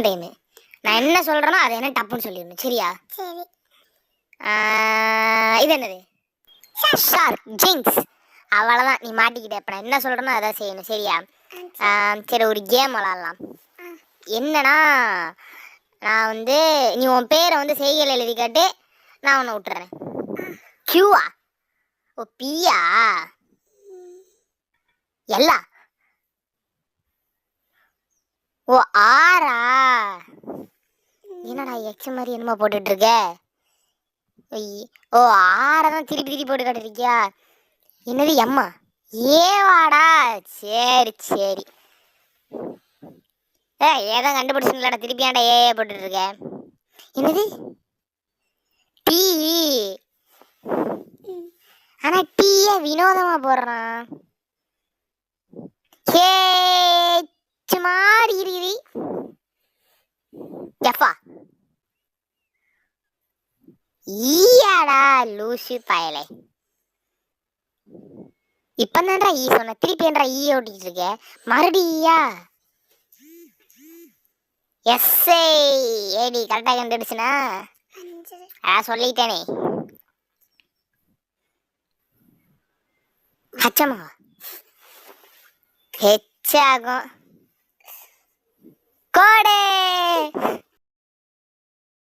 Time நான் என்ன சொல்றேனோ அதை என்ன டப்புன்னு சொல்லிடணும். சரியா? சரி. இது என்னது? Shark jinx. அவ்வளோதான், நீ மாட்டிக்கிட்ட. இப்போ நான் என்ன சொல்கிறேனோ அதான் செய்யணும். சரியா? சரி, ஒரு கேம் விளாட்லாம். என்னன்னா, நான் வந்து நீ உன் பேரை வந்து செய்கையில் எழுதி காட்டு, நான் உன்னை விட்டுறேன். கியூவா? ஓ, பியா? எல்லா? ஓ, ஆரா? என்னடா எக்ஸ் மாதிரி என்னமா போட்டுட்டு இருக்க? ஓ, ஆரதான் திருப்பி திருப்பி போட்டு காட்டுறியா? என்னது எம்மா? ஏவாடா? சரி சரி. ஏதோ கண்டுபிடிச்சுங்களா? திருப்பி ஏன்டா ஏ போட்டுட்டு இருக்க? என்னது டீ? ஆனா டீய வினோதமா போடுறான். மாதிரி இரு. ஜஃபா? ஈயாடா லூசு பயலே. இப்பதான்டா ஈ சொன்ன, திருப்பி ஏன்டா ஈ ஓட்டிட்டு இருக்க? மறுபடியா? எஸ்ஐ ஏடி கரெக்டா கண்டுபிடிச்சுனா? சொல்லிட்டேனே. ஹச்சமா ஹெச்சாகும் கோடே.